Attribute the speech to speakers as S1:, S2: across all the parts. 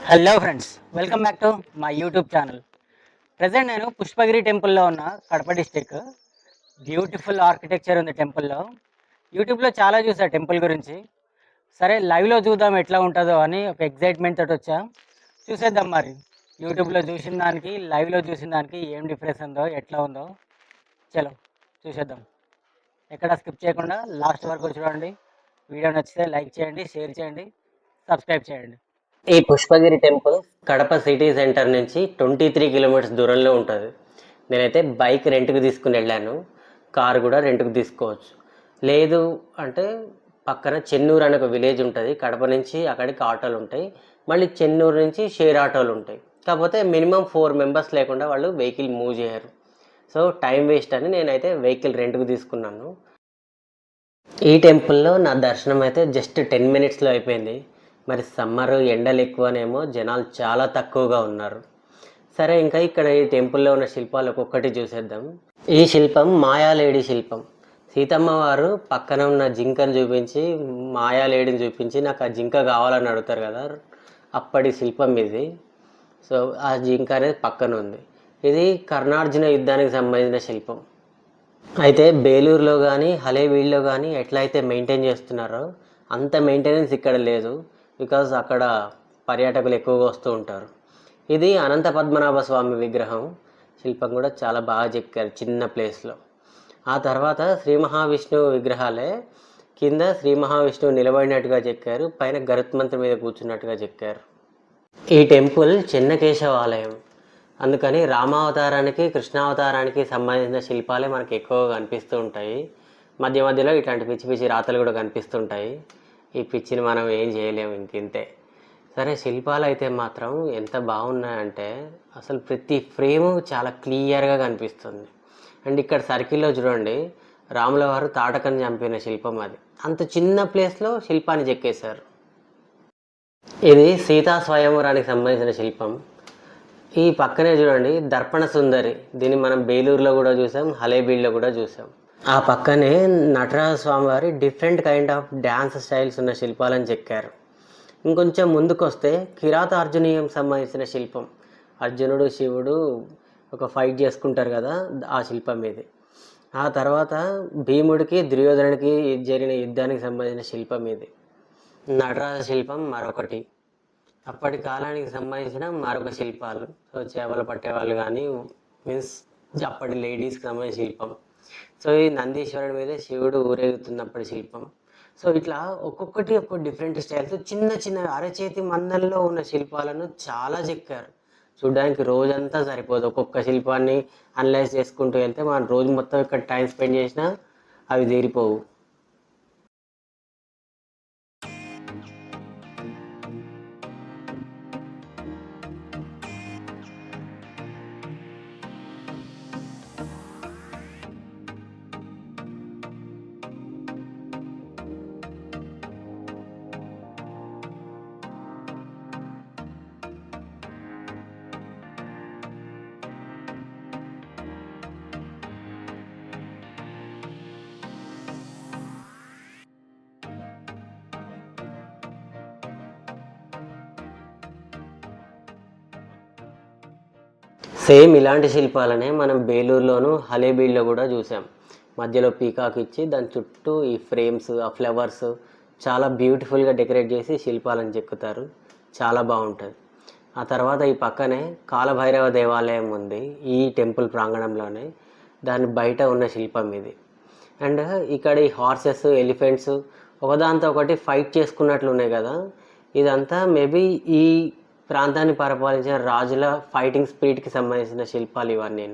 S1: Hello friends, welcome back to my YouTube channel. Present నేను పుష్పగిరి టెంపుల్లో ఉన్న కడప డిస్టిక్. బ్యూటిఫుల్ ఆర్కిటెక్చర్ ఉంది టెంపుల్లో. యూట్యూబ్లో చాలా చూసా టెంపుల్ గురించి. సరే లైవ్లో చూద్దాం ఎట్లా ఉంటుందో అని ఒక ఎగ్జైట్మెంట్ తోటి వచ్చా. చూసేద్దాం మరి యూట్యూబ్లో చూసిన దానికి లైవ్లో చూసిన దానికి ఏం డిఫరెన్స్ ఉందో ఎట్లా ఉందో. చలో చూసేద్దాం. ఎక్కడ స్కిప్ చేయకుండా లాస్ట్ వరకు చూడండి. వీడియో నచ్చితే లైక్ చేయండి, షేర్ చేయండి, సబ్స్క్రైబ్ చేయండి. ఈ Pushpagiri temple Kadapa city centre నుంచి 23 కిలోమీటర్స్ దూరంలో ఉంటుంది. నేనైతే బైక్ రెంట్కి తీసుకుని వెళ్ళాను. కారు కూడా రెంట్కి తీసుకోవచ్చు. లేదు అంటే పక్కన చెన్నూరు అనే ఒక విలేజ్ ఉంటుంది. కడప నుంచి అక్కడికి ఆటోలు ఉంటాయి. మళ్ళీ చెన్నూరు నుంచి షేర్ ఆటోలు ఉంటాయి. కాకపోతే మినిమం 4 మెంబర్స్ లేకుండా వాళ్ళు వెహికల్ మూవ్ చేయరు. సో టైం వేస్ట్ అని నేనైతే వెహికల్ రెంట్కి తీసుకున్నాను. ఈ టెంపుల్లో నా దర్శనం అయితే జస్ట్ 10 మినిట్స్లో అయిపోయింది. మరి సమ్మర్ ఎండలు ఎక్కువనేమో జనాలు చాలా తక్కువగా ఉన్నారు. సరే ఇంకా ఇక్కడ ఈ టెంపుల్లో ఉన్న శిల్పాలు ఒక్కొక్కటి చూసేద్దాం. ఈ శిల్పం మాయాలేడి శిల్పం. సీతమ్మ వారు పక్కన ఉన్న జింకను చూపించి మాయాలేడిని చూపించి నాకు ఆ జింక కావాలని అడుగుతారు కదా, అప్పటి శిల్పం ఇది. సో ఆ జింక అనేది పక్కన ఉంది. ఇది కర్ణార్జున యుద్ధానికి సంబంధించిన శిల్పం. అయితే బేలూరులో కానీ హలేబీడ్లో కానీ ఎట్లయితే మెయింటైన్ చేస్తున్నారో అంత మెయింటెనెన్స్ ఇక్కడ లేదు. బికాజ్ అక్కడ పర్యాటకులు ఎక్కువగా వస్తూ ఉంటారు. ఇది అనంత పద్మనాభ స్వామి విగ్రహం. శిల్పం కూడా చాలా బాగా చెక్కారు చిన్న ప్లేస్లో. ఆ తర్వాత శ్రీ మహావిష్ణువు విగ్రహాలే కింద శ్రీ మహావిష్ణువు నిలబడినట్టుగా చెక్కారు, పైన గరుత్మంతుడి మీద కూర్చున్నట్టుగా చెక్కారు. ఈ టెంపుల్ చెన్నకేశవ ఆలయం. అందుకని రామావతారానికి కృష్ణావతారానికి సంబంధించిన శిల్పాలే మనకి ఎక్కువగా కనిపిస్తూ ఉంటాయి. మధ్య మధ్యలో ఇట్లాంటి పిచ్చి పిచ్చి రాతలు కూడా కనిపిస్తుంటాయి. ఈ పిచ్చిని మనం ఏం చేయలేము, ఇంతే. సరే శిల్పాలు అయితే మాత్రం ఎంత బాగున్నాయంటే అసలు ప్రతి ఫ్రేము చాలా క్లియర్గా కనిపిస్తుంది. అండ్ ఇక్కడ సర్కిల్లో చూడండి, రాముల వారు తాటకని చంపిన శిల్పం అది. అంత చిన్న ప్లేస్లో శిల్పాన్ని చెక్కేశారు. ఇది సీతా స్వయంవరానికి సంబంధించిన శిల్పం. ఈ పక్కనే చూడండి దర్పణ సుందరి. దీన్ని మనం బేలూరులో కూడా చూసాం, హలేబీడ్లో కూడా చూసాం. ఆ పక్కనే నటరాజ స్వామి వారి different kind of dance styles ఉన్న శిల్పాలను చెక్కారు. ఇంకొంచెం ముందుకు వస్తే కిరాత అర్జునీయం సంబంధించిన శిల్పం. అర్జునుడు శివుడు ఒక ఫైట్ చేసుకుంటారు కదా, ఆ శిల్పం ఇది. ఆ తర్వాత భీముడికి దుర్యోధనుడికి జరిగిన యుద్ధానికి సంబంధించిన శిల్పం ఇది. నటరాజ శిల్పం మరొకటి. అప్పటి కాలానికి సంబంధించిన మరొక శిల్పాలు. సో చేపలు పట్టేవాళ్ళు కానీ మీన్స్ అప్పటి లేడీస్కి సంబంధించిన శిల్పం. సో ఈ నందీశ్వరుడి మీద శివుడు ఊరేగుతున్నప్పటి శిల్పం. సో ఇట్లా ఒక్కొక్కటి ఒక్కొక్క డిఫరెంట్ స్టైల్స్ చిన్న చిన్న అరచేతి మందల్లో ఉన్న శిల్పాలను చాలా చెక్కారు. చూడడానికి రోజంతా సరిపోదు. ఒక్కొక్క శిల్పాన్ని అనలైజ్ చేసుకుంటూ వెళ్తే మనం రోజు మొత్తం ఇక్కడ టైం స్పెండ్ చేసినా అవి తీరిపోవు. సేమ్ ఇలాంటి శిల్పాలనే మనం బేలూరులోను హలేబీడ్లో కూడా చూసాం. మధ్యలో పీకాక్ ఇచ్చి దాని చుట్టూ ఈ ఫ్రేమ్స్, ఆ ఫ్లవర్స్ చాలా బ్యూటిఫుల్గా డెకరేట్ చేసి శిల్పాలను చెక్కుతారు. చాలా బాగుంటుంది. ఆ తర్వాత ఈ పక్కనే కాలభైరవ దేవాలయం ఉంది ఈ టెంపుల్ ప్రాంగణంలోనే. దాని బయట ఉన్న శిల్పం ఇది. అండ్ ఇక్కడ ఈ హార్సెస్, ఎలిఫెంట్స్ ఒకదాంతో ఒకటి ఫైట్ చేసుకున్నట్లు ఉన్నాయి కదా, ఇదంతా మేబీ ఈ ప్రాంతాన్ని పరిపాలించిన రాజుల ఫైటింగ్ స్పిరిట్కి సంబంధించిన శిల్పాలు ఇవన్నీ.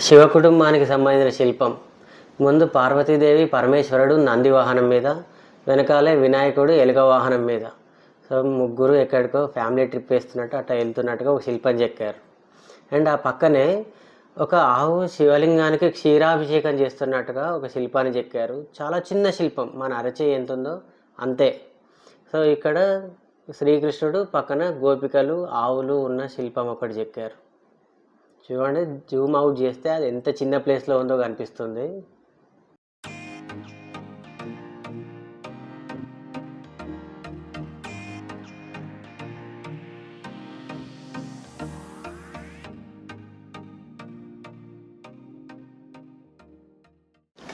S1: శివ కుటుంబానికి సంబంధించిన శిల్పం. ముందు పార్వతీదేవి పరమేశ్వరుడు నంది వాహనం మీద, వెనకాలే వినాయకుడు ఎలుక వాహనం మీద. సో ముగ్గురు ఎక్కడికో ఫ్యామిలీ ట్రిప్ వేస్తున్నట్టు అట్లా వెళ్తున్నట్టుగా ఒక శిల్పం చెక్కారు. అండ్ ఆ పక్కనే ఒక ఆవు శివలింగానికి క్షీరాభిషేకం చేస్తున్నట్టుగా ఒక శిల్పాన్ని చెక్కారు. చాలా చిన్న శిల్పం, మన అరచేయి ఎంత ఉందో అంతే. సో ఇక్కడ శ్రీకృష్ణుడు పక్కన గోపికలు, ఆవులు ఉన్న శిల్పం ఒకటి చెక్కారు.
S2: చూడండి, జూమ్ అవుట్ చేస్తే అది ఎంత చిన్న ప్లేస్లో ఉందో కనిపిస్తుంది.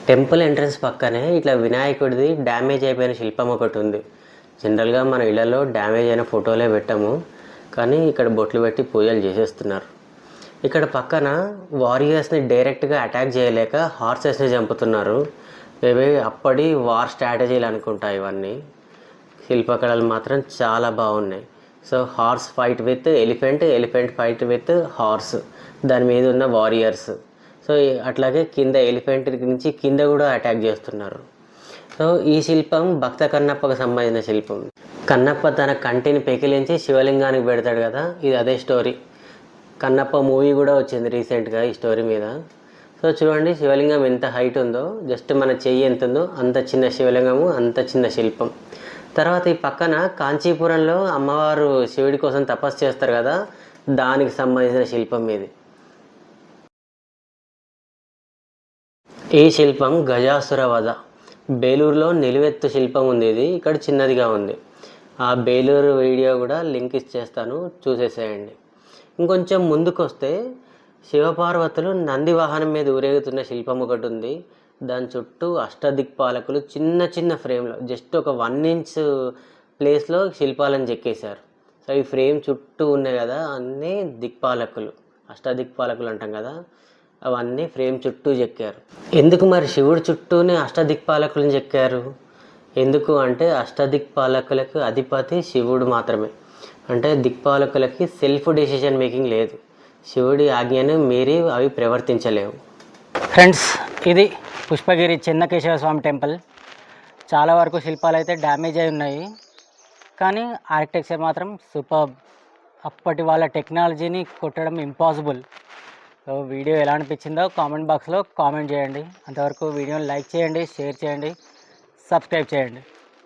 S2: టెంపుల్ ఎంట్రన్స్ పక్కనే ఇట్లా వినాయకుడిది డ్యామేజ్ అయిపోయిన శిల్పం ఒకటి ఉంది. జనరల్గా మన ఇళ్లలో డ్యామేజ్ అయిన ఫోటోలే పెట్టాము, కానీ ఇక్కడ బొట్లు పెట్టి పూజలు చేసేస్తున్నారు. ఇక్కడ పక్కన వారియర్స్ని డైరెక్ట్గా అటాక్ చేయలేక హార్సెస్ని చంపుతున్నారు. మేబీ అప్పటి వార్ స్ట్రాటజీలు అనుకుంటా ఇవన్నీ. శిల్పకళలు మాత్రం చాలా బాగున్నాయి. So horse fight with elephant, elephant fight with horse, దాని మీద ఉన్న వారియర్స్. సో అట్లాగే కింద ఎలిఫెంట్ నుంచి కింద కూడా అటాక్ చేస్తున్నారు. సో ఈ శిల్పం భక్త కన్నప్పకు సంబంధించిన శిల్పం. కన్నప్ప తన కంటిని పెకిలించి శివలింగానికి పెడతాడు కదా, ఇది అదే స్టోరీ. కన్నప్ప మూవీ కూడా వచ్చింది రీసెంట్గా ఈ స్టోరీ మీద. సో చూడండి శివలింగం ఎంత హైట్ ఉందో, జస్ట్ మన చెయ్యి ఎంత ఉందో అంత చిన్న శివలింగము, అంత చిన్న శిల్పం. తర్వాత ఈ పక్కన కాంచీపురంలో అమ్మవారు శివుడి కోసం తపస్సు చేస్తారు కదా, దానికి సంబంధించిన శిల్పం ఇది. ఈ శిల్పం గజాసుర వధ. బేలూరులో నిలువెత్తు శిల్పం ఉంది. ఇది ఇక్కడ చిన్నదిగా ఉంది. ఆ బేలూరు వీడియో కూడా లింక్ ఇచ్చేస్తాను, చూసేసేయండి. ఇంకొంచెం ముందుకు వస్తే శివపార్వతులు నంది వాహనం మీద ఊరేగుతున్న శిల్పం ఒకటి ఉంది. దాని చుట్టూ అష్టదిక్పాలకులు చిన్న చిన్న ఫ్రేమ్లో జస్ట్ ఒక 1 ఇంచ్ ప్లేస్లో శిల్పాలను చెక్కేశారు. సో ఈ ఫ్రేమ్ చుట్టూ ఉన్నాయి కదా, అన్నీ దిక్పాలకులు, అష్టదిక్పాలకులు అంటాం కదా, అవన్నీ ఫ్రేమ్ చుట్టూ చెక్కారు. ఎందుకు మరి శివుడి చుట్టూనే అష్టదిక్పాలకులను చెక్కారు? ఎందుకు అంటే అష్టదిక్పాలకులకు అధిపతి శివుడు మాత్రమే. అంటే దిక్పాలకులకి సెల్ఫ్ డెసిషన్ మేకింగ్ లేదు, శివుడి ఆజ్ఞను మీరి అవి ప్రవర్తించలేవు.
S1: ఫ్రెండ్స్, ఇది పుష్పగిరి చెన్నకేశవ స్వామి టెంపుల్. చాలా వరకు శిల్పాలు అయితే డ్యామేజ్ అయి ఉన్నాయి, కానీ ఆర్కిటెక్చర్ మాత్రం సూపర్బ్. అప్పటి వాళ్ళ టెక్నాలజీని కొట్టడం ఇంపాసిబుల్. సో వీడియో ఎలా అనిపించిందో కామెంట్ బాక్స్లో కామెంట్ చేయండి. అంతవరకు వీడియోని లైక్ చేయండి, షేర్ చేయండి, సబ్స్క్రైబ్ చేయండి.